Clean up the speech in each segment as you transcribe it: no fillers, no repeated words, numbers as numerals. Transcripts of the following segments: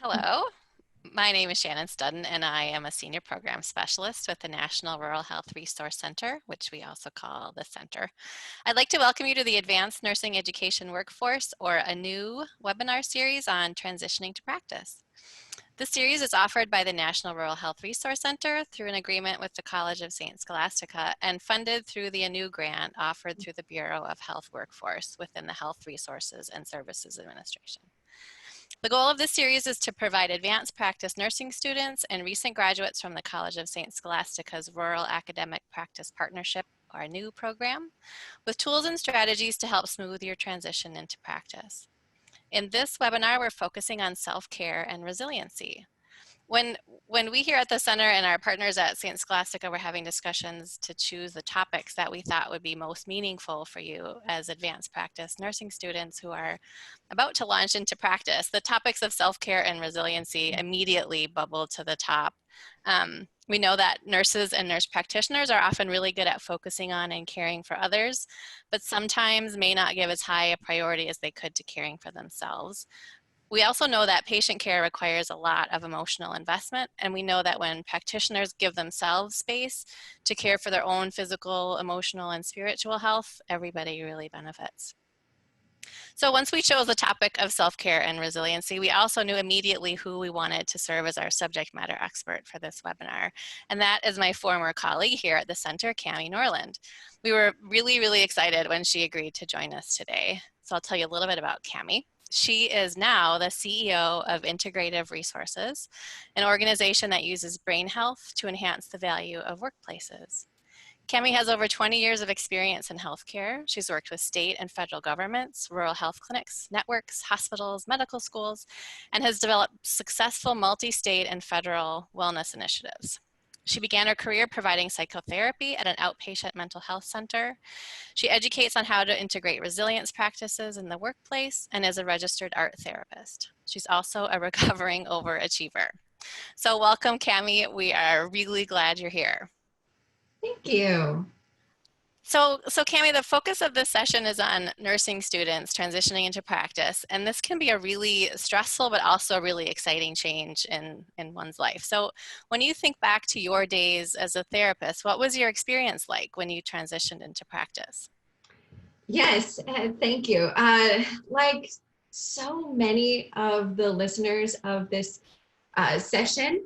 Hello, my name is Shannon Studden, and I am a Senior Program Specialist with the National Rural Health Resource Center, which we also call the Center. I'd like to welcome you to the Advanced Nursing Education Workforce, or a new webinar series on transitioning to practice. This series is offered by the National Rural Health Resource Center through an agreement with the College of St. Scholastica and funded through the ANU grant offered through the Bureau of Health Workforce within the Health Resources and Services Administration. The goal of this series is to provide advanced practice nursing students and recent graduates from the College of St. Scholastica's Rural Academic Practice Partnership, our new program, with tools and strategies to help smooth your transition into practice. In this webinar, we're focusing on self-care and resiliency. When we here at the center and our partners at St. Scholastica were having discussions to choose the topics that we thought would be most meaningful for you as advanced practice nursing students who are about to launch into practice, the topics of self-care and resiliency immediately bubbled to the top. We know that nurses and nurse practitioners are often really good at focusing on and caring for others, but sometimes may not give as high a priority as they could to caring for themselves. We also know that patient care requires a lot of emotional investment, and we know that when practitioners give themselves space to care for their own physical, emotional, and spiritual health, everybody really benefits. So once we chose the topic of self-care and resiliency, we also knew immediately who we wanted to serve as our subject matter expert for this webinar, and that is my former colleague here at the center, Cami Norland. We were really excited when she agreed to join us today. So I'll tell you a little bit about Cami. She is now the CEO of Integrative Resources, an organization that uses brain health to enhance the value of workplaces. Cami has over 20 years of experience in healthcare. She's worked with state and federal governments, rural health clinics, networks, hospitals, medical schools, and has developed successful multi-state and federal wellness initiatives. She began her career providing psychotherapy at an outpatient mental health center. She educates on how to integrate resilience practices in the workplace and is a registered art therapist. She's also a recovering overachiever. So welcome, Cami. We are really glad you're here. Thank you. So Cami, the focus of this session is on nursing students transitioning into practice, and this can be a really stressful but also a really exciting change in one's life. So when you think back to your days as a therapist, what was your experience like when you transitioned into practice? Yes, thank you. Like so many of the listeners of this session,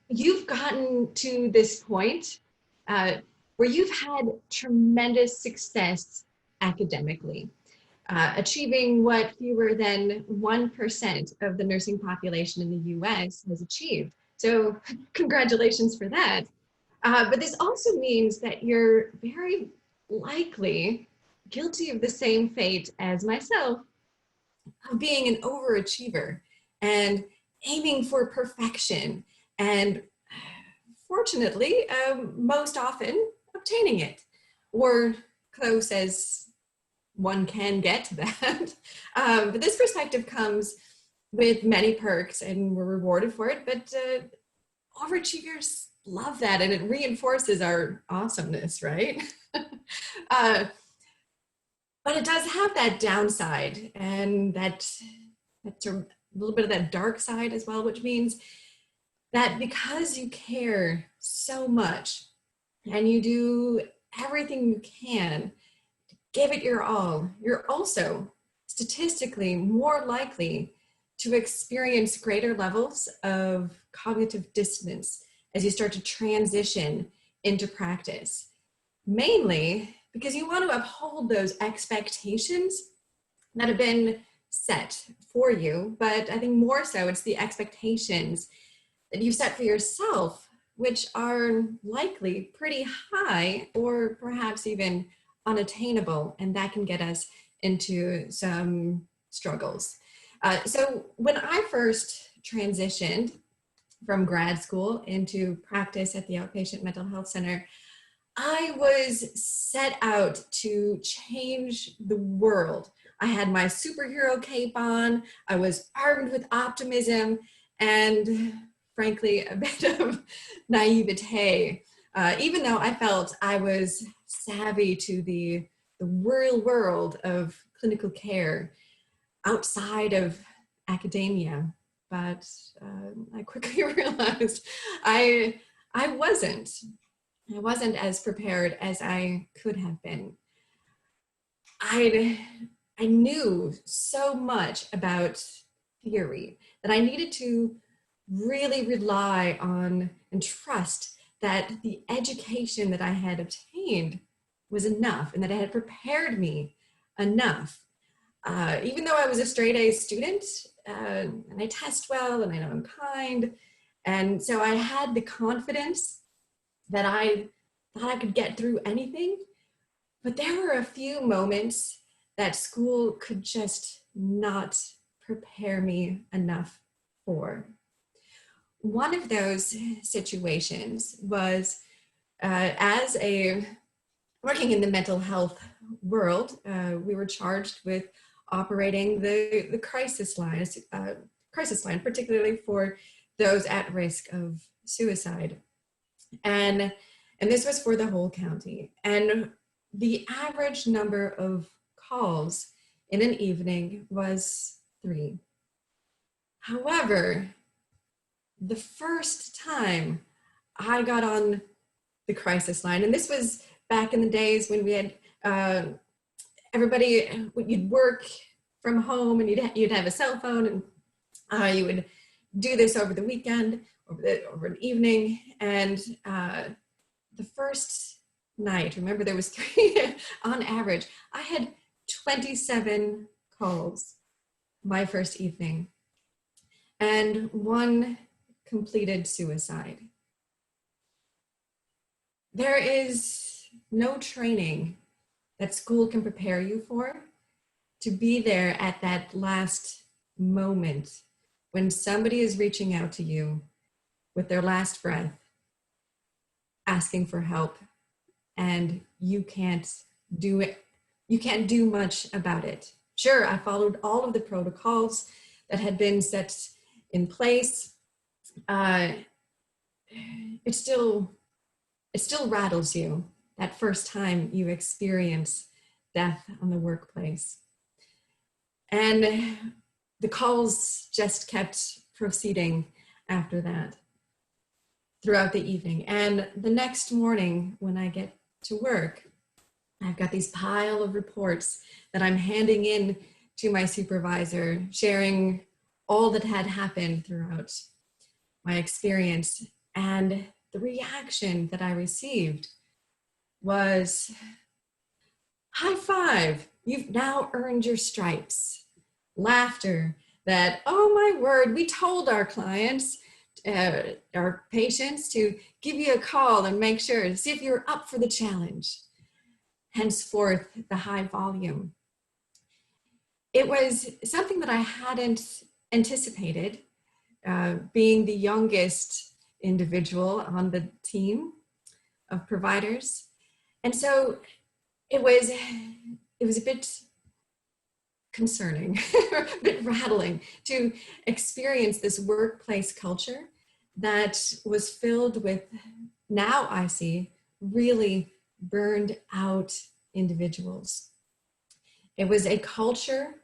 you've gotten to this point where you've had tremendous success academically, achieving what fewer than 1% of the nursing population in the US has achieved. So congratulations for that. But this also means that you're very likely guilty of the same fate as myself of being an overachiever and aiming for perfection and fortunately, most often obtaining it, or close as one can get to that. But this perspective comes with many perks and we're rewarded for it, but overachievers love that and it reinforces our awesomeness, right? But it does have that downside and that's a little bit of that dark side as well, which means that because you care so much and you do everything you can to give it your all, you're also statistically more likely to experience greater levels of cognitive dissonance as you start to transition into practice. Mainly because you want to uphold those expectations that have been set for you, but I think more so it's the expectations that you set for yourself, which are likely pretty high or perhaps even unattainable, and that can get us into some struggles. So when I first transitioned from grad school into practice at the outpatient mental health center, I was set out to change the world. I had my superhero cape on, I was armed with optimism, and frankly, a bit of naivete, even though I felt I was savvy to the real world of clinical care outside of academia, but I quickly realized I, I wasn't. I wasn't as prepared as I could have been. I I knew so much about theory that I needed to really rely on and trust that the education that I had obtained was enough and that it had prepared me enough. Even though I was a straight A student, and I test well and I know I'm kind, and so I had the confidence that I thought I could get through anything. But there were a few moments that school could just not prepare me enough for. One of those situations was as a working in the mental health world, we were charged with operating the crisis line, particularly for those at risk of suicide. And, and this was for the whole county. And the average number of calls in an evening was 3. However, the first time I got on the crisis line, and this was back in the days when we had everybody, you'd work from home and you'd have a cell phone, and you would do this over the weekend, over an evening, and the first night, remember there was 3 on average, I had 27 calls my first evening, and 1 completed suicide. There is no training that school can prepare you for to be there at that last moment when somebody is reaching out to you with their last breath, asking for help, and you can't do it. You can't do much about it. Sure, I followed all of the protocols that had been set in place. It still rattles you that first time you experience death on the workplace. And the calls just kept proceeding after that throughout the evening. And the next morning when I get to work, I've got these pile of reports that I'm handing in to my supervisor, sharing all that had happened throughout my experience. And the reaction that I received was, high five, you've now earned your stripes. Laughter that, oh my word, we told our clients, our patients to give you a call and make sure to see if you're up for the challenge. Henceforth, the high volume. It was something that I hadn't anticipated, being the youngest individual on the team of providers. And so it was a bit concerning, a bit rattling to experience this workplace culture that was filled with, now I see, really burned out individuals. It was a culture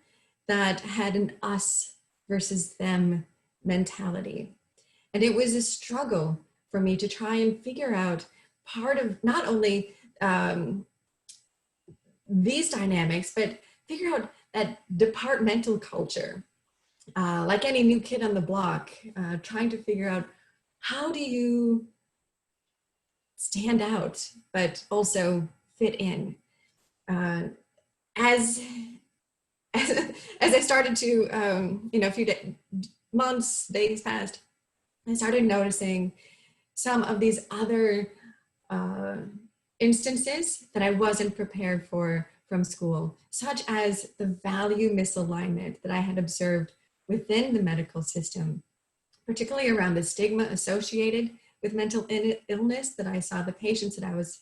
that had an us versus them mentality. And it was a struggle for me to try and figure out part of not only these dynamics, but figure out that departmental culture. Like any new kid on the block, trying to figure out, how do you stand out, but also fit in? As I started to, a few months, days passed, I started noticing some of these other instances that I wasn't prepared for from school, such as the value misalignment that I had observed within the medical system, particularly around the stigma associated with mental illness that I saw the patients that I was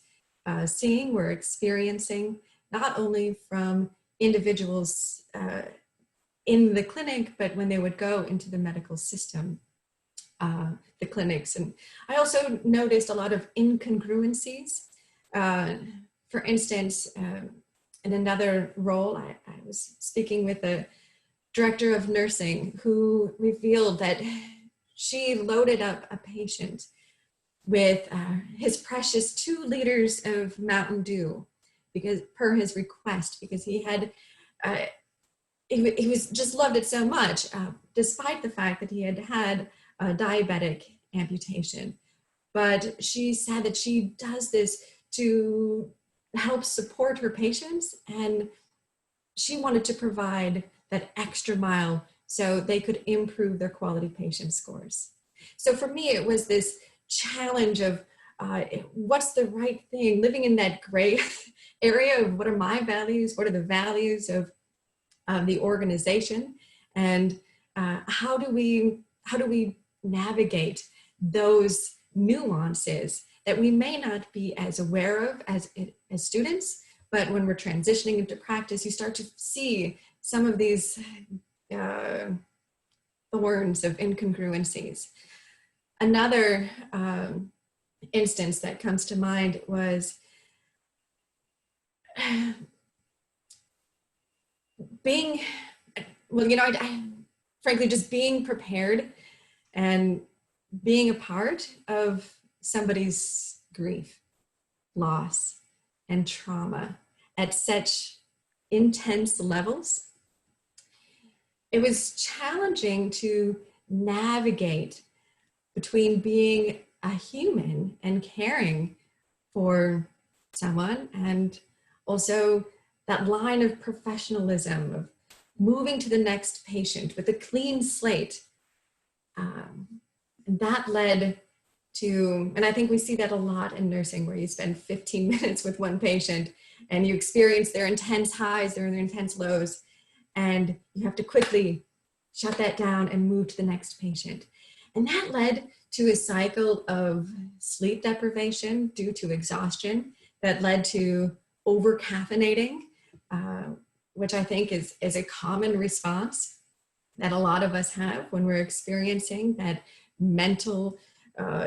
seeing were experiencing, not only from individuals in the clinic, but when they would go into the medical system, the clinics. And I also noticed a lot of incongruencies. For instance, in another role, I was speaking with a director of nursing who revealed that she loaded up a patient with his precious 2 liters of Mountain Dew because per his request, because he had uh, he was just loved it so much, despite the fact that he had had a diabetic amputation. But she said that she does this to help support her patients, and she wanted to provide that extra mile so they could improve their quality patient scores. So for me, it was this challenge of what's the right thing, living in that gray area of what are my values, what are the values of the organization, and how do we navigate those nuances that we may not be as aware of as students, but when we're transitioning into practice, you start to see some of these uh, thorns of incongruencies. Another instance that comes to mind was being, well, frankly, just being prepared and being a part of somebody's grief, loss, and trauma at such intense levels. It was challenging to navigate between being a human and caring for someone, and also that line of professionalism of moving to the next patient with a clean slate. And that led to, and I think we see that a lot in nursing, where you spend 15 minutes with one patient and you experience their intense highs, their intense lows, and you have to quickly shut that down and move to the next patient. And that led to a cycle of sleep deprivation due to exhaustion that led to over caffeinating, which I think is a common response that a lot of us have when we're experiencing that mental,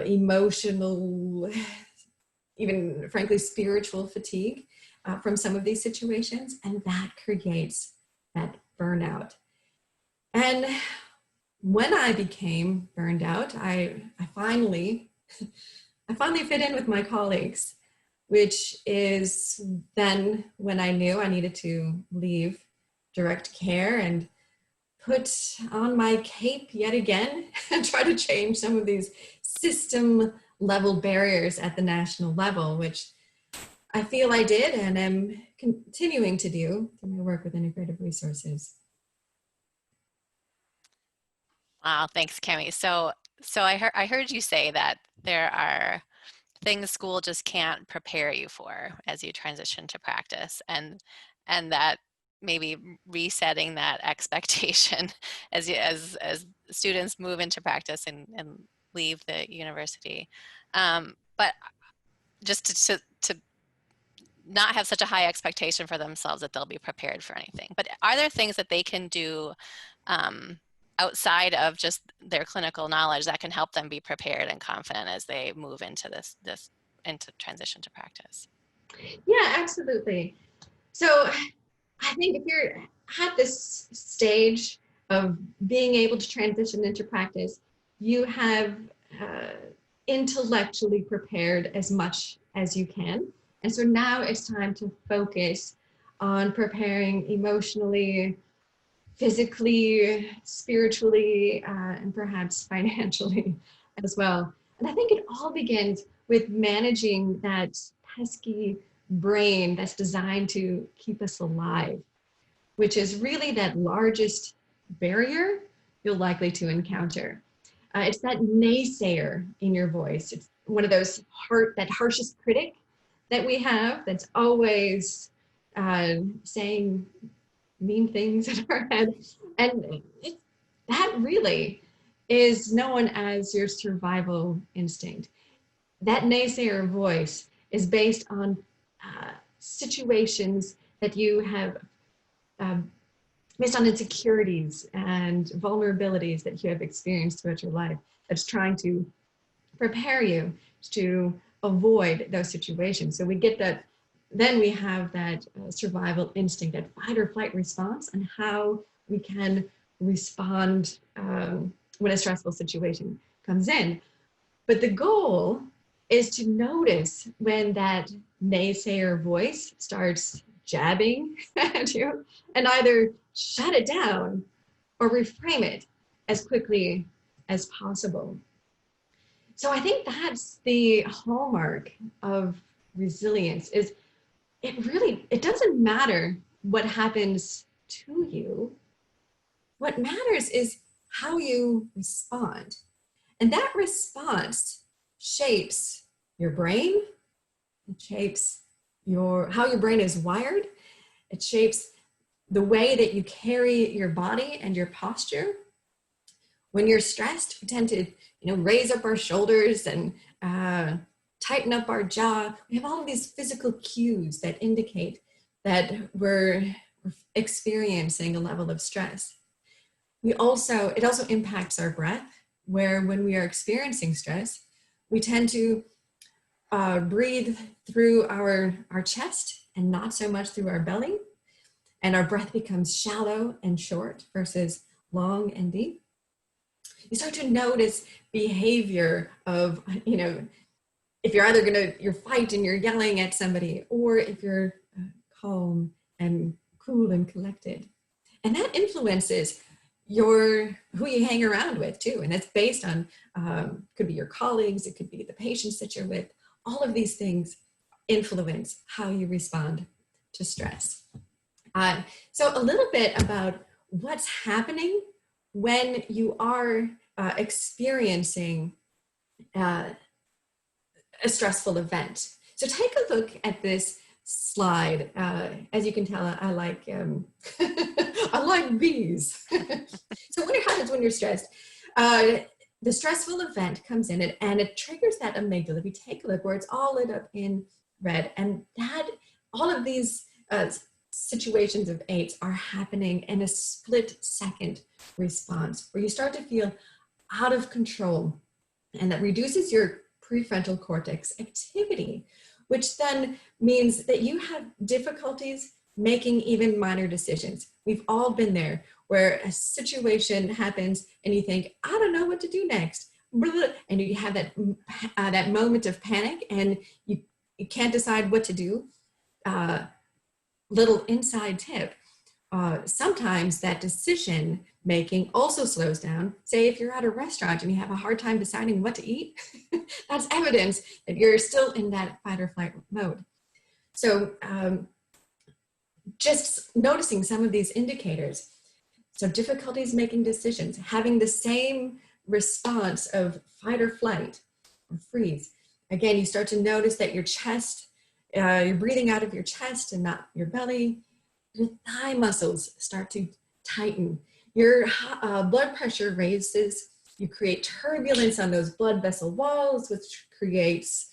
emotional, even frankly, spiritual fatigue from some of these situations. And that creates that burnout. And when I became burned out, I finally fit in with my colleagues, which is then when I knew I needed to leave direct care and put on my cape yet again and try to change some of these system level barriers at the national level, which I feel I did and am continuing to do through my work with integrative resources. Wow, thanks, Cami. So I heard you say that there are things school just can't prepare you for as you transition to practice, and that maybe resetting that expectation as students move into practice and leave the university. But just to not have such a high expectation for themselves that they'll be prepared for anything. But are there things that they can do outside of just their clinical knowledge that can help them be prepared and confident as they move into this into transition to practice? Yeah, absolutely. So I think if you're at this stage of being able to transition into practice, you have uh, intellectually prepared as much as you can. And so now it's time to focus on preparing emotionally, physically, spiritually, and perhaps financially as well. And I think it all begins with managing that pesky brain that's designed to keep us alive, which is really that largest barrier you'll likely to encounter. It's that naysayer in your voice. It's one of those that harshest critic that we have that's always saying mean things in our head. And that really is known as your survival instinct. That naysayer voice is based on situations that you have, based on insecurities and vulnerabilities that you have experienced throughout your life, that's trying to prepare you to avoid those situations. So we get that, then we have that survival instinct, that fight or flight response, and how we can respond when a stressful situation comes in. But the goal is to notice when that naysayer voice starts jabbing at you and either shut it down or reframe it as quickly as possible. So I think that's the hallmark of resilience is it doesn't matter what happens to you. What matters is how you respond. And that response shapes your brain, it shapes how your brain is wired, it shapes the way that you carry your body and your posture. When you're stressed, we tend to raise up our shoulders and tighten up our jaw. We have all of these physical cues that indicate that we're experiencing a level of stress. It also impacts our breath, where when we are experiencing stress, we tend to breathe through our chest and not so much through our belly. And our breath becomes shallow and short versus long and deep. You start to notice behavior of, if you're either you're fighting, you're yelling at somebody, or if you're calm and cool and collected. And that influences who you hang around with too. And it's based on, could be your colleagues, it could be the patients that you're with. All of these things influence how you respond to stress. So a little bit about what's happening when you are experiencing a stressful event. So take a look at this slide. As you can tell, I like I like bees. So what happens when you're stressed? The stressful event comes in and it triggers that amygdala. If you take a look where it's all lit up in red, and that all of these situations of AIDS are happening in a split second response where you start to feel out of control, and that reduces your prefrontal cortex activity, which then means that you have difficulties making even minor decisions. We've all been there where a situation happens and you think, I don't know what to do next. And you have that moment of panic and you can't decide what to do. Little inside tip, sometimes that decision making also slows down. Say if you're at a restaurant and you have a hard time deciding what to eat, that's evidence that you're still in that fight or flight mode. So just noticing some of these indicators. So difficulties making decisions, having the same response of fight or flight or freeze. Again, you start to notice that your chest, you're breathing out of your chest and not your belly. Your thigh muscles start to tighten. Your blood pressure raises. You create turbulence on those blood vessel walls, which creates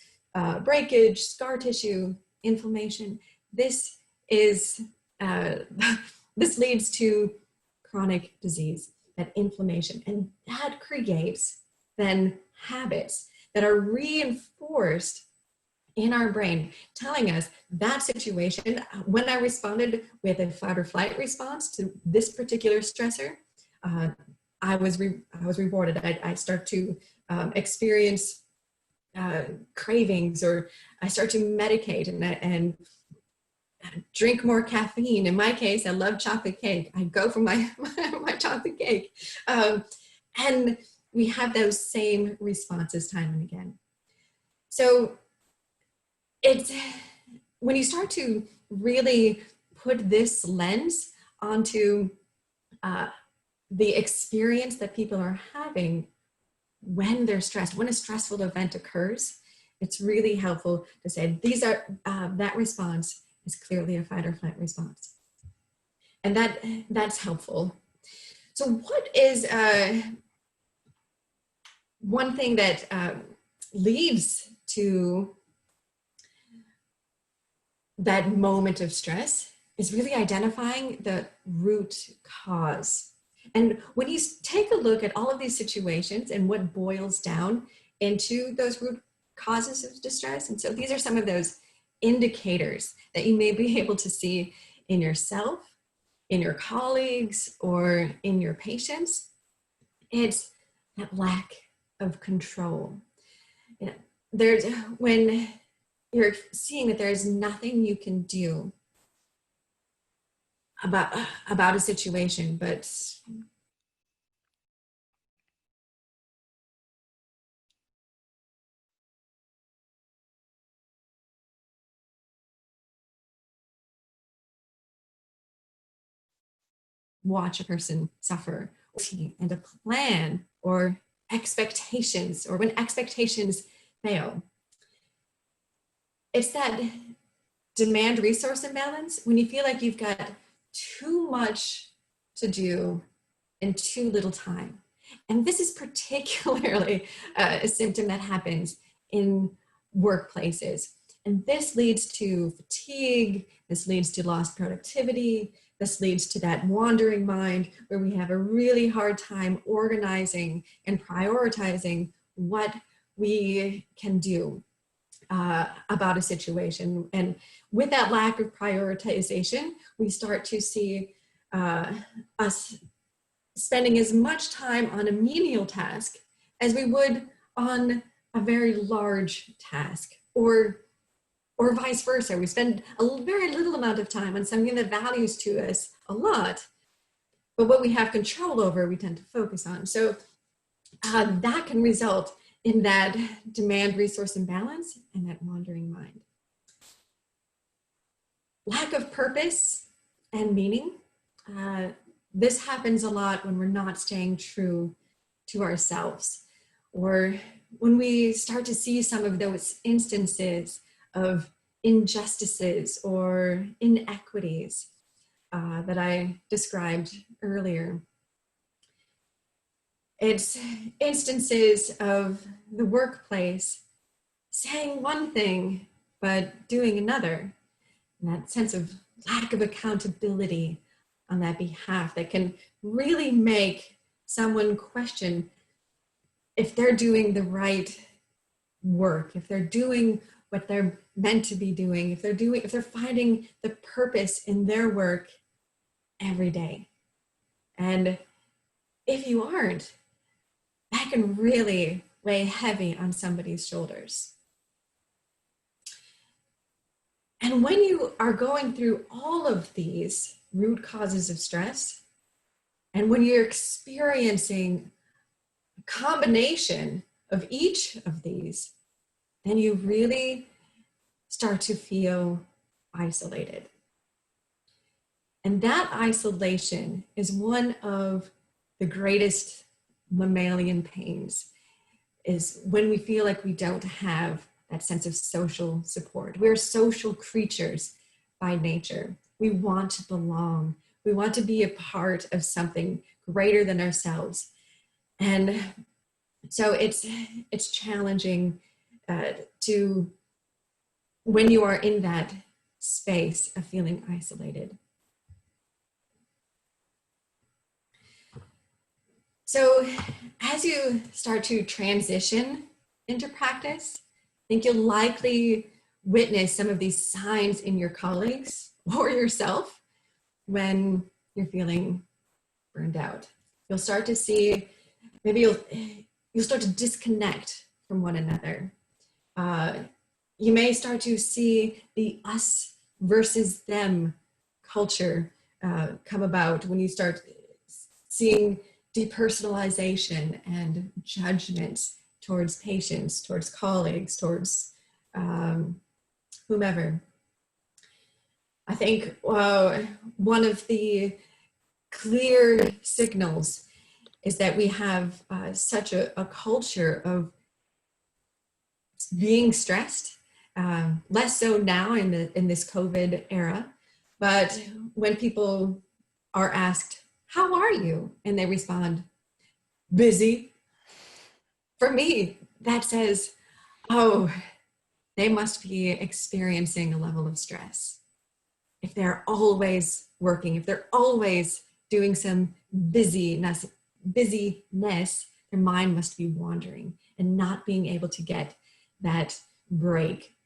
breakage, scar tissue, inflammation. This leads to chronic disease, that inflammation, and that creates then habits that are reinforced in our brain, telling us that situation, when I responded with a fight or flight response to this particular stressor, I was rewarded. I start to experience cravings, or I start to medicate and drink more caffeine. In my case, I love chocolate cake. I go for my chocolate cake. And we have those same responses time and again. So it's when you start to really put this lens onto the experience that people are having when they're stressed, when a stressful event occurs, it's really helpful to say that response is clearly a fight or flight response. And that's helpful. So what is one thing that leads to that moment of stress is really identifying the root cause. And when you take a look at all of these situations and what boils down into those root causes of distress, and so these are some of those indicators that you may be able to see in yourself, in your colleagues or in your patients. It's that lack of control. You know, there's when you're seeing that there's nothing you can do about a situation, but watch a person suffer, and a plan or expectations, or when expectations fail. It's that demand resource imbalance when you feel like you've got too much to do in too little time. And this is particularly a symptom that happens in workplaces. And this leads to fatigue, this leads to lost productivity, this leads to that wandering mind where we have a really hard time organizing and prioritizing what we can do about a situation. And with that lack of prioritization, we start to see us spending as much time on a menial task as we would on a very large task, or vice versa. We spend a very little amount of time on something that values to us a lot, but what we have control over, we tend to focus on. So that can result in that demand resource imbalance and that wandering mind. Lack of purpose and meaning. This happens a lot when we're not staying true to ourselves, or when we start to see some of those instances of injustices or inequities that I described earlier. It's instances of the workplace saying one thing, but doing another. And that sense of lack of accountability on that behalf that can really make someone question if they're doing the right work, if they're doing what they're meant to be doing, if they're finding the purpose in their work every day. And if you aren't, that can really weigh heavy on somebody's shoulders. And when you are going through all of these root causes of stress, and when you're experiencing a combination of each of these, then you really start to feel isolated. And that isolation is one of the greatest mammalian pains, is when we feel like we don't have that sense of social support. We're social creatures by nature. We want to belong. We want to be a part of something greater than ourselves. And so it's challenging to, when you are in that space of feeling isolated. So as you start to transition into practice, I think you'll likely witness some of these signs in your colleagues or yourself when you're feeling burned out. You'll start to see, maybe you'll start to disconnect from one another. You may start to see the us versus them culture come about when you start seeing depersonalization and judgments towards patients, towards colleagues, towards whomever. I think one of the clear signals is that we have such a culture of being stressed, less so now in this COVID era, but when people are asked, "How are you?" and they respond, "Busy." For me, that says, oh, they must be experiencing a level of stress. If they're always working, if they're always doing some busyness, their mind must be wandering and not being able to get that break.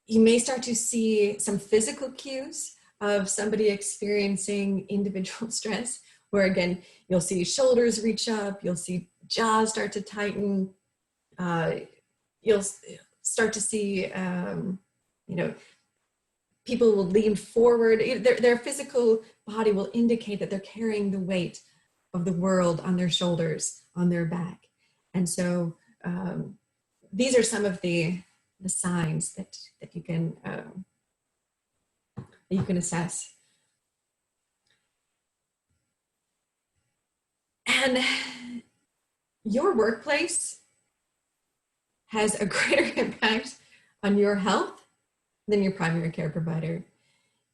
You may start to see some physical cues of somebody experiencing individual stress, where again, you'll see shoulders reach up, you'll see jaws start to tighten, you'll start to see, people will lean forward. Their physical body will indicate that they're carrying the weight of the world on their shoulders, on their back. And so these are some of the signs that you can assess. And your workplace has a greater impact on your health than your primary care provider.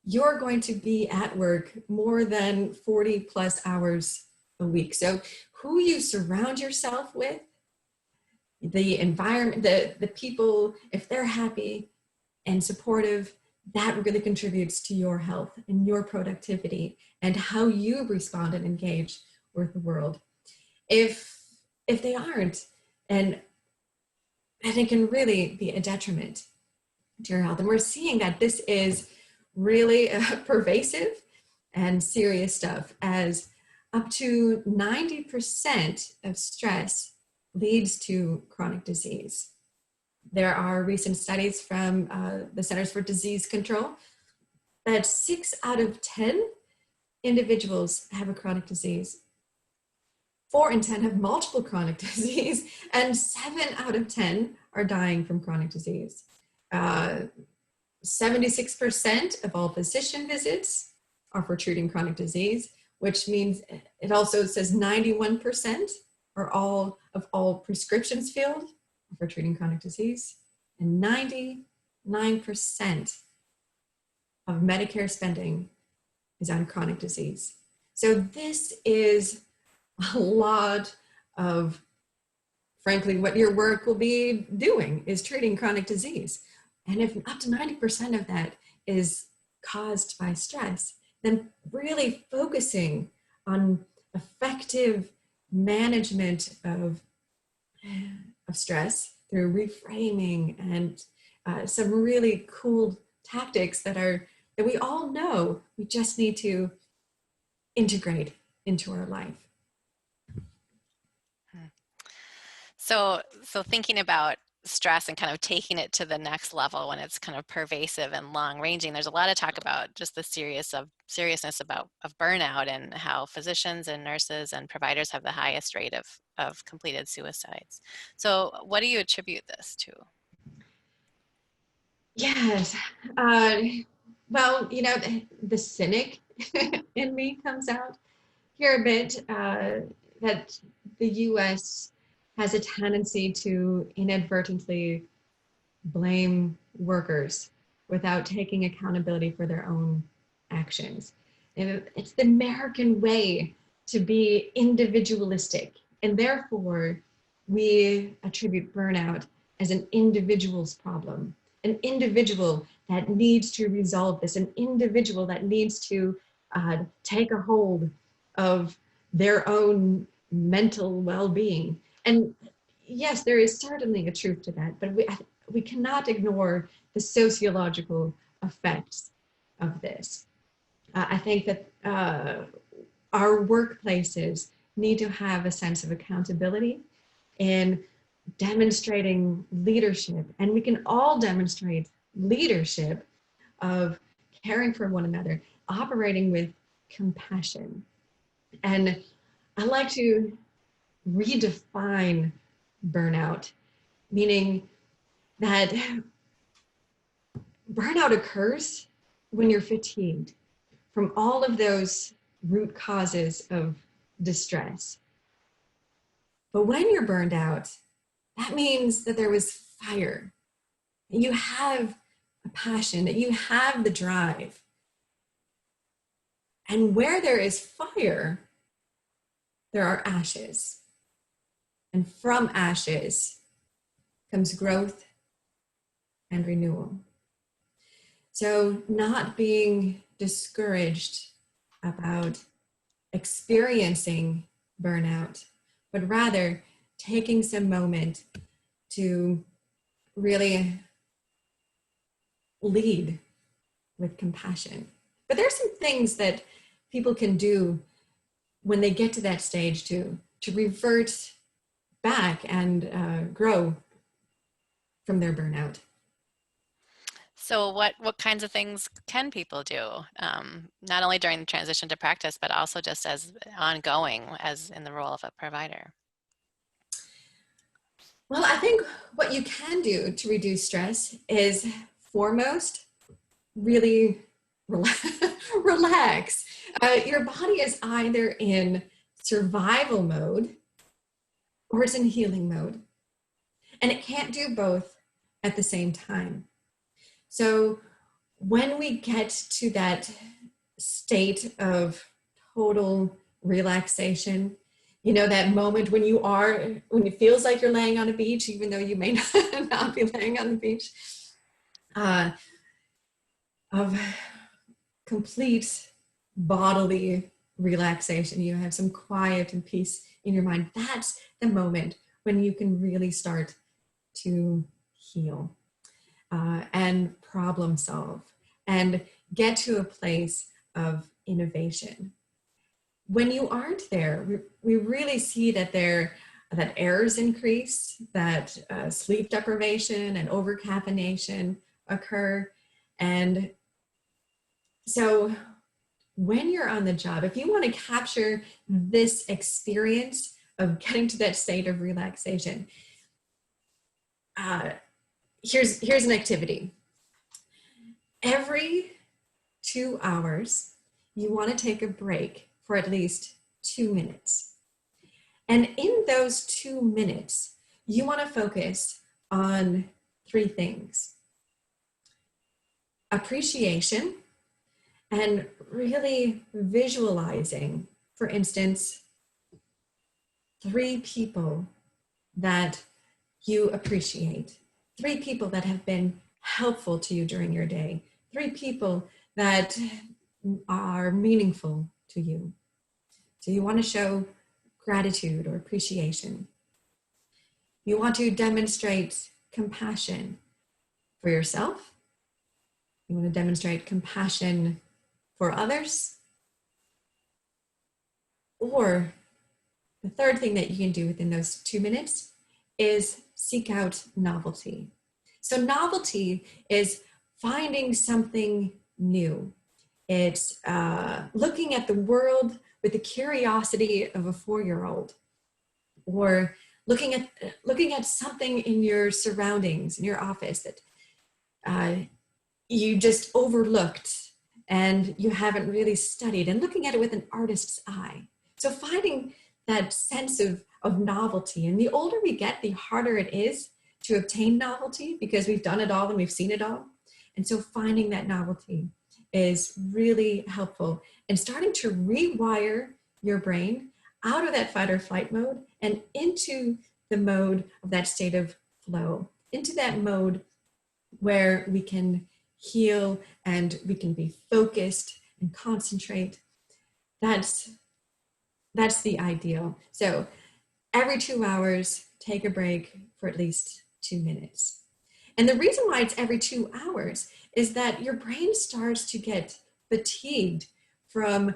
You're going to be at work more than 40 plus hours a week. So who you surround yourself with, the environment, the people, if they're happy and supportive, that really contributes to your health and your productivity and how you respond and engage with the world. If they aren't, and it can really be a detriment to your health. And we're seeing that this is really pervasive and serious stuff, as up to 90% of stress leads to chronic disease. There are recent studies from the Centers for Disease Control that 6 out of 10 individuals have a chronic disease. 4 in 10 have multiple chronic disease, and 7 out of 10 are dying from chronic disease. 76% of all physician visits are for treating chronic disease, which means it also says 91% are all prescriptions filled for treating chronic disease, and 99% of Medicare spending is on chronic disease. So this is a lot of, frankly, what your work will be doing is treating chronic disease. And if up to 90% of that is caused by stress, then really focusing on effective management of stress through reframing and some really cool tactics that we all know we just need to integrate into our life. So thinking about stress and kind of taking it to the next level when it's kind of pervasive and long ranging, there's a lot of talk about just the seriousness of burnout and how physicians and nurses and providers have the highest rate of completed suicides. So what do you attribute this to? Yes. Well, the cynic in me comes out here a bit, that the US has a tendency to inadvertently blame workers without taking accountability for their own actions. And it's the American way to be individualistic, and therefore we attribute burnout as an individual's problem, an individual that needs to resolve this, an individual that needs to take a hold of their own mental well-being. And yes, there is certainly a truth to that, but we cannot ignore the sociological effects of this. I think that our workplaces need to have a sense of accountability in demonstrating leadership, and we can all demonstrate leadership of caring for one another, operating with compassion. And I like to redefine burnout, meaning that burnout occurs when you're fatigued from all of those root causes of distress. But when you're burned out, that means that there was fire. You have a passion, that you have the drive. And where there is fire, there are ashes. And from ashes comes growth and renewal. So not being discouraged about experiencing burnout, but rather taking some moment to really lead with compassion. But there's some things that people can do when they get to that stage to revert back and grow from their burnout. So what kinds of things can people do, not only during the transition to practice, but also just as ongoing as in the role of a provider? Well, I think what you can do to reduce stress is foremost, really relax. Your body is either in survival mode or it's in healing mode, and it can't do both at the same time. So when we get to that state of total relaxation, you know, that moment when it feels like you're laying on a beach, even though you may not be laying on the beach, uh, of complete bodily relaxation. You have some quiet and peace in your mind. That's the moment when you can really start to heal and problem solve and get to a place of innovation. When you aren't there, we really see that that errors increase, that sleep deprivation and overcaffeination occur. And so when you're on the job, if you want to capture this experience of getting to that state of relaxation, here's an activity. Every 2 hours, you want to take a break for at least 2 minutes. And in those 2 minutes, you want to focus on three things: appreciation, and really visualizing, for instance, three people that you appreciate, three people that have been helpful to you during your day, three people that are meaningful to you. So you want to show gratitude or appreciation. You want to demonstrate compassion for yourself. You want to demonstrate compassion for others. Or the third thing that you can do within those 2 minutes is seek out novelty. So novelty is finding something new. It's looking at the world with the curiosity of a 4-year-old, or looking at something in your surroundings, in your office, that you just overlooked and you haven't really studied, and looking at it with an artist's eye. So finding that sense of novelty. And the older we get, the harder it is to obtain novelty, because we've done it all and we've seen it all. And so finding that novelty is really helpful in starting to rewire your brain out of that fight or flight mode and into the mode of that state of flow, into that mode where we can heal and we can be focused and concentrate. That's the ideal. So every 2 hours, take a break for at least 2 minutes. And the reason why it's every 2 hours is that your brain starts to get fatigued from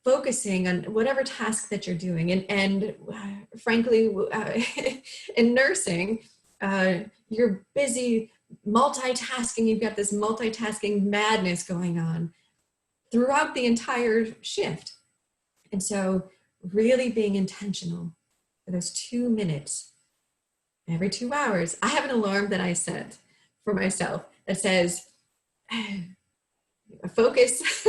focusing on whatever task that you're doing. And frankly, in nursing, you're busy multitasking. You've got this multitasking madness going on throughout the entire shift. And so really being intentional for those 2 minutes every 2 hours. I have an alarm that I set for myself that says, focus,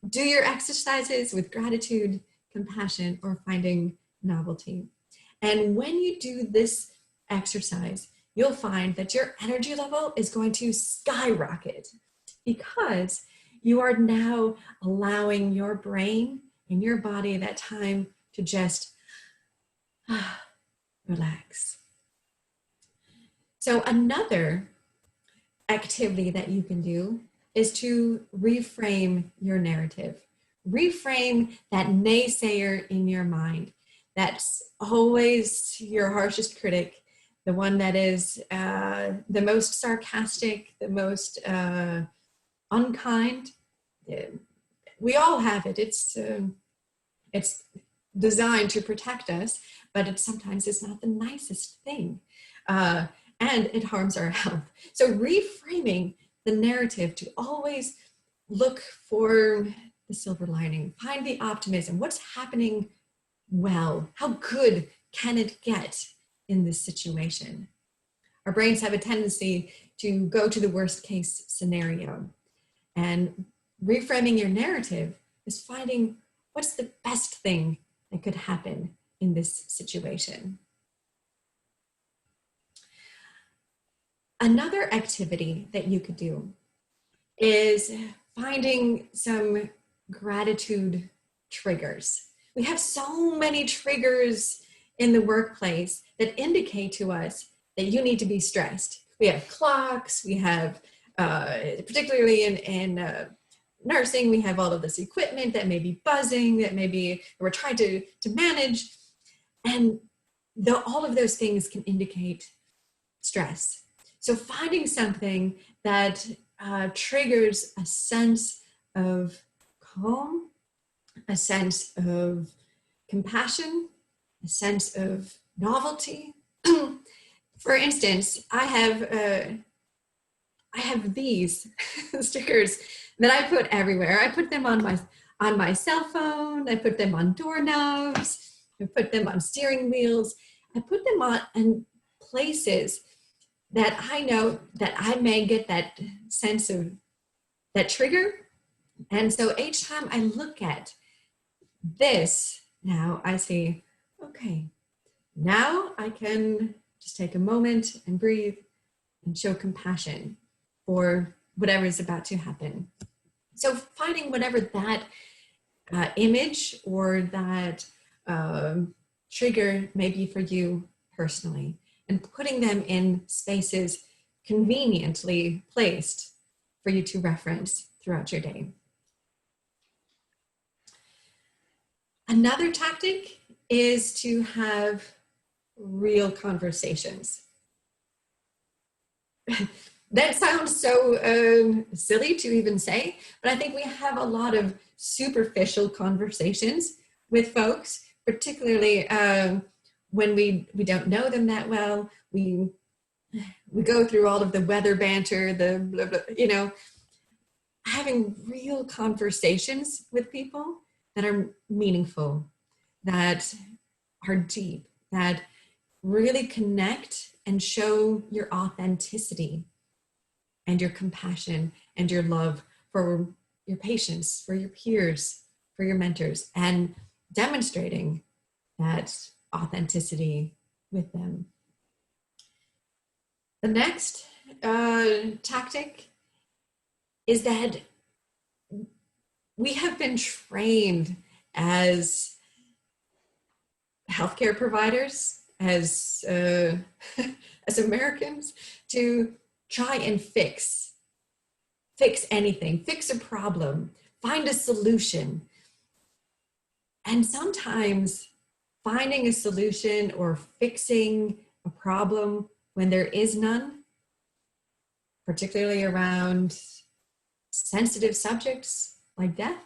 do your exercises with gratitude, compassion, or finding novelty. And when you do this exercise, you'll find that your energy level is going to skyrocket, because you are now allowing your brain and your body that time to just relax. So another activity that you can do is to reframe your narrative. Reframe that naysayer in your mind. That's always your harshest critic, the one that is the most sarcastic, the most unkind. We all have it. It's designed to protect us, but sometimes it's not the nicest thing. And it harms our health. So reframing the narrative to always look for the silver lining, find the optimism. What's happening well? How good can it get in this situation? Our brains have a tendency to go to the worst case scenario. And reframing your narrative is finding what's the best thing that could happen in this situation. Another activity that you could do is finding some gratitude triggers. We have so many triggers in the workplace that indicate to us that you need to be stressed. We have clocks, we have, particularly in nursing, we have all of this equipment that may be buzzing, that maybe we're trying to manage. And all of those things can indicate stress. So finding something that triggers a sense of calm, a sense of compassion, a sense of novelty. For instance, I have these stickers that I put everywhere. I put them on my cell phone. I put them on doorknobs. I put them on steering wheels. I put them on places that I know that I may get that sense of that trigger. And so each time I look at this, now I see, okay, now I can just take a moment and breathe and show compassion for whatever is about to happen. So finding whatever that image or that trigger may be for you personally, and putting them in spaces conveniently placed for you to reference throughout your day. Another tactic is to have real conversations. That sounds so silly to even say, but I think we have a lot of superficial conversations with folks, particularly when we don't know them that well. We go through all of the weather banter, the blah, blah, having real conversations with people that are meaningful, that are deep, that really connect and show your authenticity and your compassion and your love for your patients, for your peers, for your mentors, and demonstrating that authenticity with them. The next tactic is that we have been trained as healthcare providers, as Americans, to try and fix anything, fix a problem, find a solution. And sometimes finding a solution or fixing a problem when there is none, particularly around sensitive subjects like death,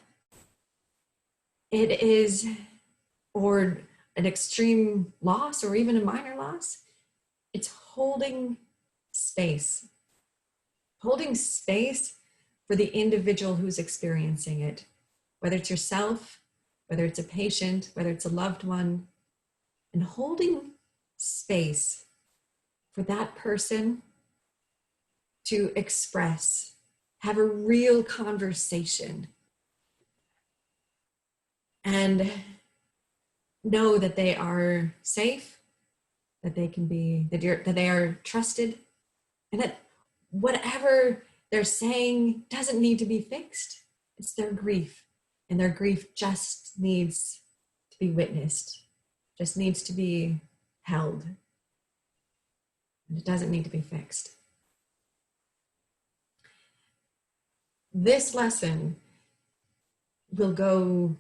it is, or an extreme loss or even a minor loss, it's holding space for the individual who's experiencing it, whether it's yourself, whether it's a patient, whether it's a loved one, and holding space for that person to express, have a real conversation, and know that they are safe, that they can be, that they are trusted, and that whatever they're saying doesn't need to be fixed. It's their grief, and their grief just needs to be witnessed, just needs to be held. And it doesn't need to be fixed. This lesson will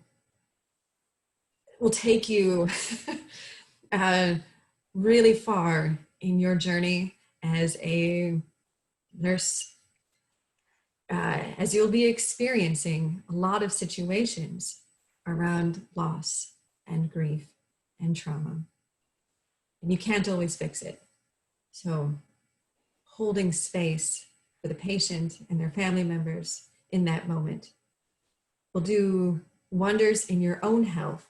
take you really far in your journey as a nurse, as you'll be experiencing a lot of situations around loss and grief and trauma. And you can't always fix it. So holding space for the patient and their family members in that moment will do wonders in your own health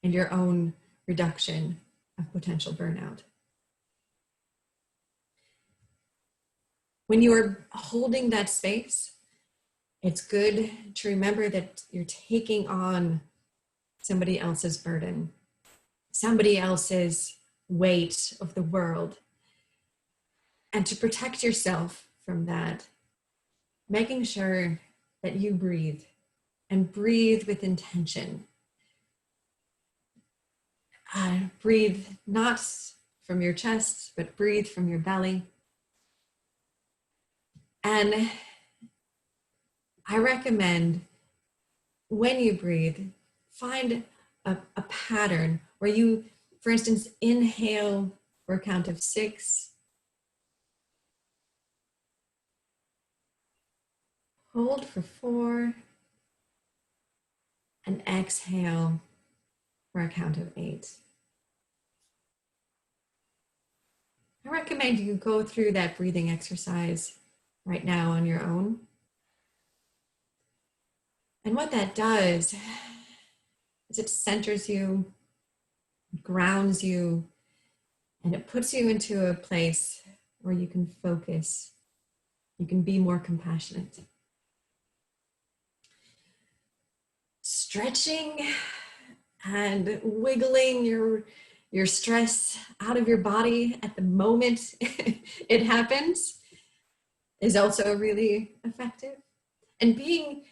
and your own reduction of potential burnout. When you are holding that space, it's good to remember that you're taking on somebody else's burden, somebody else's weight of the world. And to protect yourself from that, making sure that you breathe and breathe with intention. Breathe not from your chest, but breathe from your belly. And I recommend when you breathe, find a pattern where you, for instance, inhale for a count of 6, hold for 4, and exhale for a count of 8. I recommend you go through that breathing exercise right now on your own. And what that does is it centers you, grounds you, and it puts you into a place where you can focus, you can be more compassionate. Stretching and wiggling your stress out of your body at the moment it happens is also really effective. And paying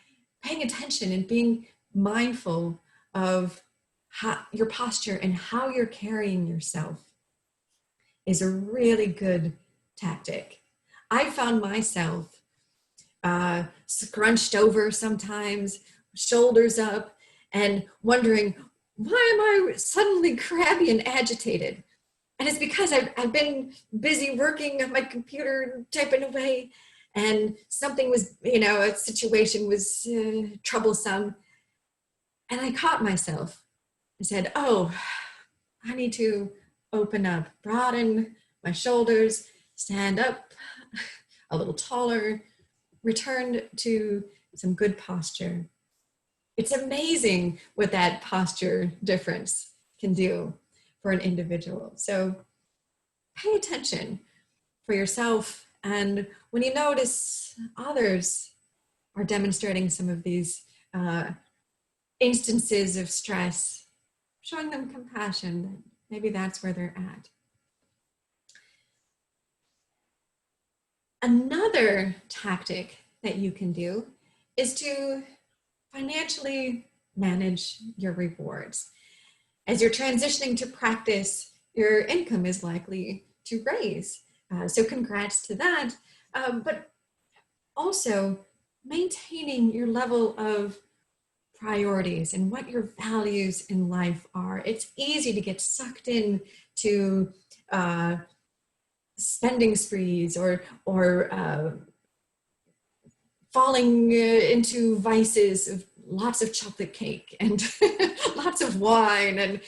attention and being mindful of your posture and how you're carrying yourself is a really good tactic. I found myself scrunched over sometimes, shoulders up, and wondering, why am I suddenly crabby and agitated? And it's because I've been busy working on my computer, typing away, and something was, a situation was troublesome. And I caught myself. I said, oh, I need to open up, broaden my shoulders, stand up a little taller, return to some good posture. It's amazing what that posture difference can do for an individual. So pay attention for yourself. And when you notice others are demonstrating some of these instances of stress, showing them compassion, that maybe that's where they're at. Another tactic that you can do is to financially manage your rewards. As you're transitioning to practice, your income is likely to raise. So congrats to that. But also maintaining your level of priorities and what your values in life are. It's easy to get sucked in to spending sprees or falling into vices of lots of chocolate cake and lots of wine and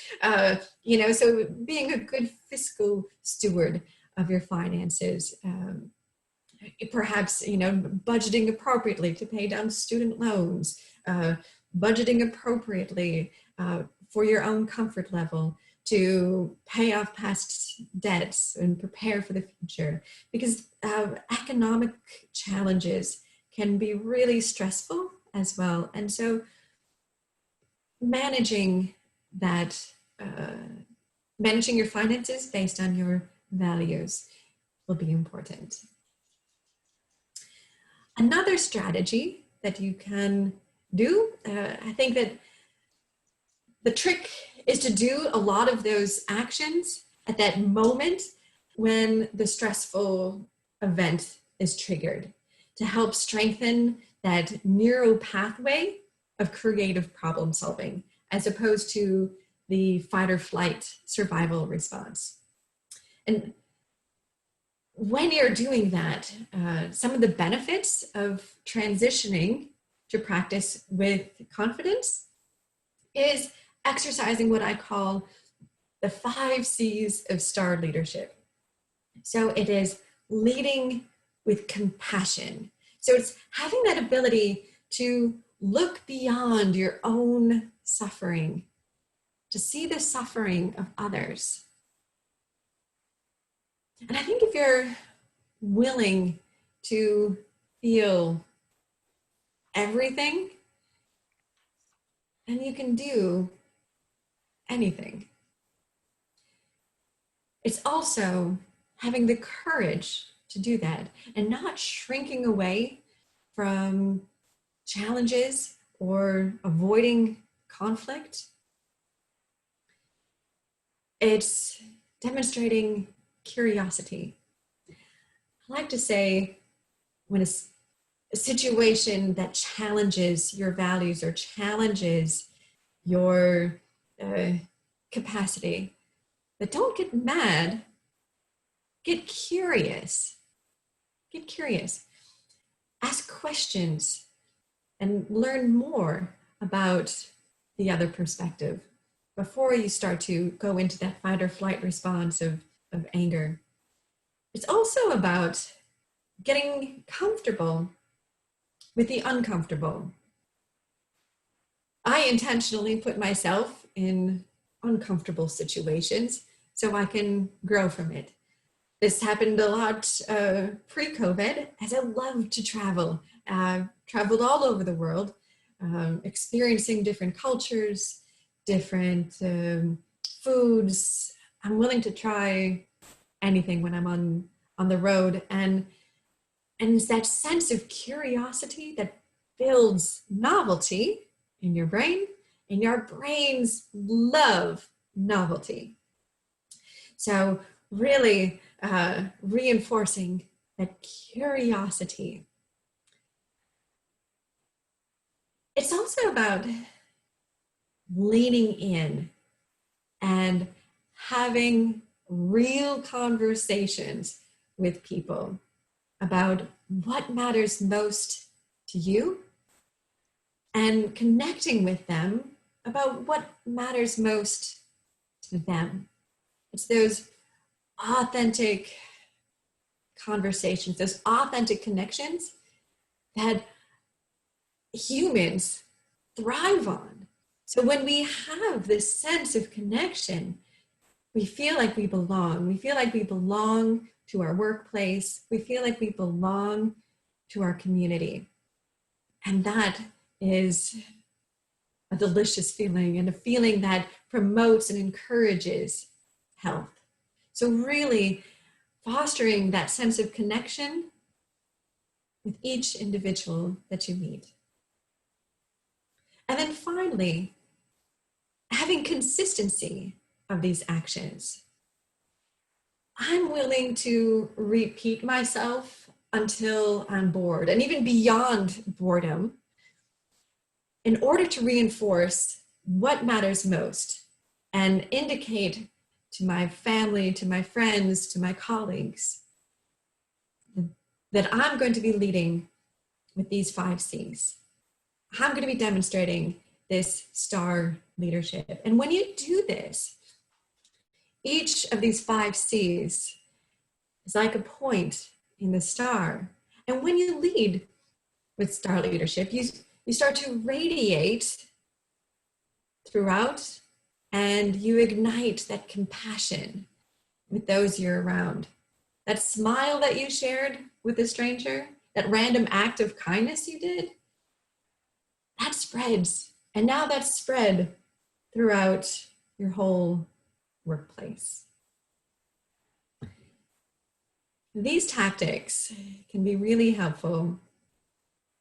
so being a good fiscal steward of your finances, perhaps budgeting appropriately to pay down student loans, budgeting appropriately for your own comfort level to pay off past debts and prepare for the future, because economic challenges can be really stressful as well. And so managing your finances based on your values will be important. Another strategy that you can do, I think that the trick is to do a lot of those actions at that moment when the stressful event is triggered, to help strengthen that neural pathway of creative problem solving, as opposed to the fight or flight survival response. And when you're doing that, some of the benefits of transitioning to practice with confidence is exercising what I call the 5 C's of star leadership. So it is leading with compassion. So it's having that ability to look beyond your own suffering, to see the suffering of others. And I think if you're willing to feel everything, then you can do anything. It's also having the courage to do that and not shrinking away from challenges or avoiding conflict. It's demonstrating curiosity. I like to say when a situation that challenges your values or challenges your capacity, but don't get mad, get curious. Get curious. Ask questions and learn more about the other perspective before you start to go into that fight or flight response of anger. It's also about getting comfortable with the uncomfortable. I intentionally put myself in uncomfortable situations so I can grow from it. This happened a lot pre-COVID, as I love to travel. Traveled all over the world, experiencing different cultures, different foods. I'm willing to try anything when I'm on the road, and it's that sense of curiosity that builds novelty in your brain, and your brains love novelty. So really reinforcing that curiosity. It's also about leaning in and having real conversations with people about what matters most to you and connecting with them about what matters most to them. It's those authentic conversations, those authentic connections that humans thrive on. So when we have this sense of connection, we feel like we belong. We feel like we belong to our workplace. We feel like we belong to our community. And that is a delicious feeling, and a feeling that promotes and encourages health. So really fostering that sense of connection with each individual that you meet. And then finally, having consistency of these actions. I'm willing to repeat myself until I'm bored, and even beyond boredom, in order to reinforce what matters most and indicate to my family, to my friends, to my colleagues, that I'm going to be leading with these 5 C's. I'm going to be demonstrating this star leadership. And when you do this, each of these 5 C's is like a point in the star. And when you lead with star leadership, you start to radiate throughout, and you ignite that compassion with those you're around. That smile that you shared with a stranger, that random act of kindness you did, that spreads. And now that's spread throughout your whole workplace. These tactics can be really helpful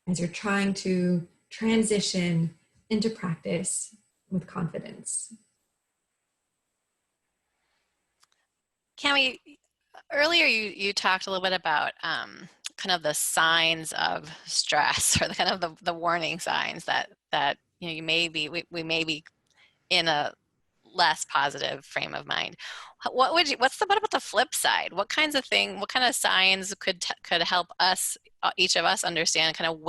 as you're trying to transition into practice with confidence. Cami, earlier you talked a little bit about kind of the signs of stress, or the kind of the warning signs that you know we may be in a less positive frame of mind. What about the flip side? What kind of signs could help us, each of us, understand kind of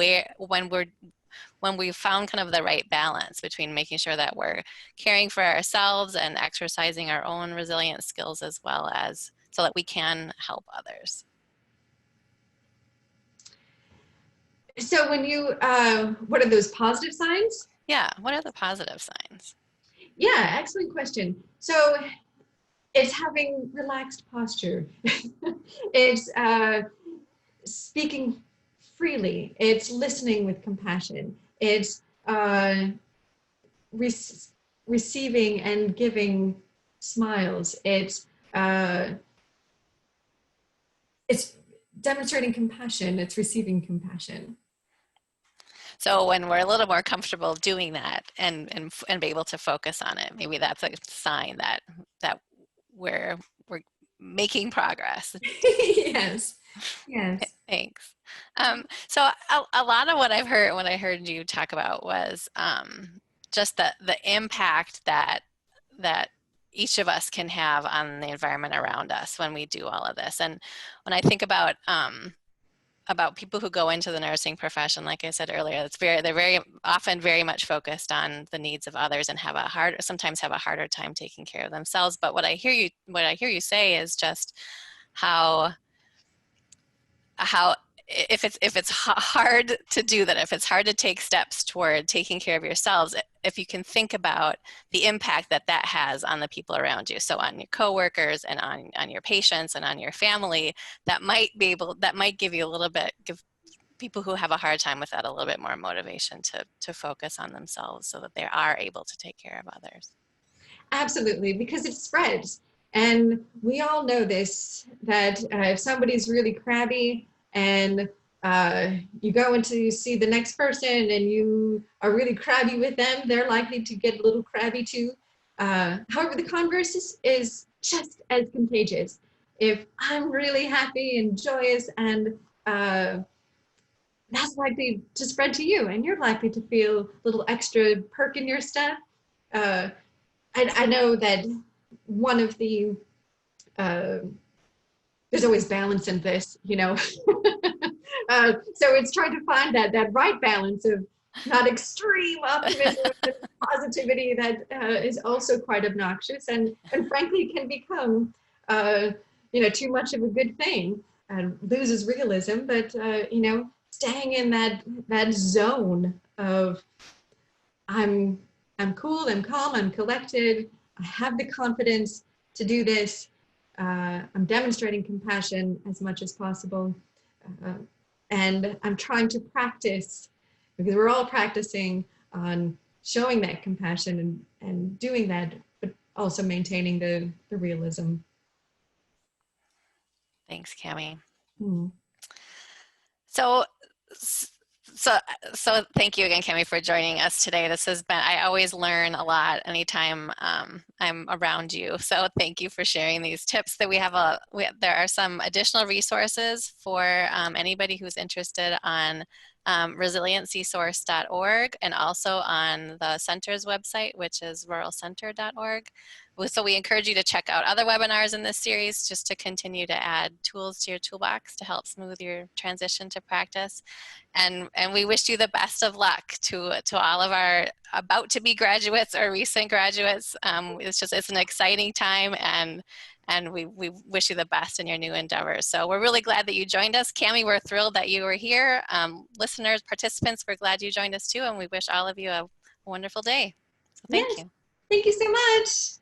when we've found kind of the right balance between making sure that we're caring for ourselves and exercising our own resilient skills as well as so that we can help others. So when you, what are those positive signs? Yeah, what are the positive signs? Yeah, excellent question. So it's having relaxed posture. It's speaking freely. It's listening with compassion. It's re- receiving and giving smiles. It's demonstrating compassion. It's receiving compassion. So when we're a little more comfortable doing that and be able to focus on it, maybe that's a sign that we're making progress. Yes. Yes. Thanks. So a lot of what I heard you talk about was just the impact that each of us can have on the environment around us when we do all of this. And when I think about people who go into the nursing profession, like I said earlier, they're very often very much focused on the needs of others and sometimes have a harder time taking care of themselves. But what I hear you say is just how if it's hard to do that, if it's hard to take steps toward taking care of yourselves, if you can think about the impact that has on the people around you, so on your coworkers and on your patients and on your family, that might give you a little bit, give people who have a hard time with that a little bit more motivation to focus on themselves so that they are able to take care of others. Absolutely, because it spreads. And we all know this, that if somebody's really crabby and you go in to see the next person and you are really crabby with them, they're likely to get a little crabby too. However, the converse is just as contagious. If I'm really happy and joyous, and that's likely to spread to you, and you're likely to feel a little extra perk in your step. Uh, I know that one of the uh, there's always balance in this, you know. So it's trying to find that right balance of not extreme optimism and positivity that is also quite obnoxious and frankly can become too much of a good thing and loses realism. But staying in that zone of I'm I'm cool, I'm calm, I'm collected, I have the confidence to do this. I'm demonstrating compassion as much as possible. Uh, and I'm trying to practice, because we're all practicing on showing that compassion and doing that, but also maintaining the realism. Thanks, Cami. Hmm. So, so, so thank you again, Cami, for joining us today. I always learn a lot anytime I'm around you. So thank you for sharing these tips. That there are some additional resources for anybody who's interested on resiliencysource.org and also on the center's website, which is ruralcenter.org. So we encourage you to check out other webinars in this series just to continue to add tools to your toolbox to help smooth your transition to practice. And we wish you the best of luck to all of our about to be graduates or recent graduates. It's an exciting time, and we wish you the best in your new endeavors. So we're really glad that you joined us. Cami, we're thrilled that you were here. Listeners, participants, we're glad you joined us too, and we wish all of you a wonderful day. So thank Yes, you. thank you so much.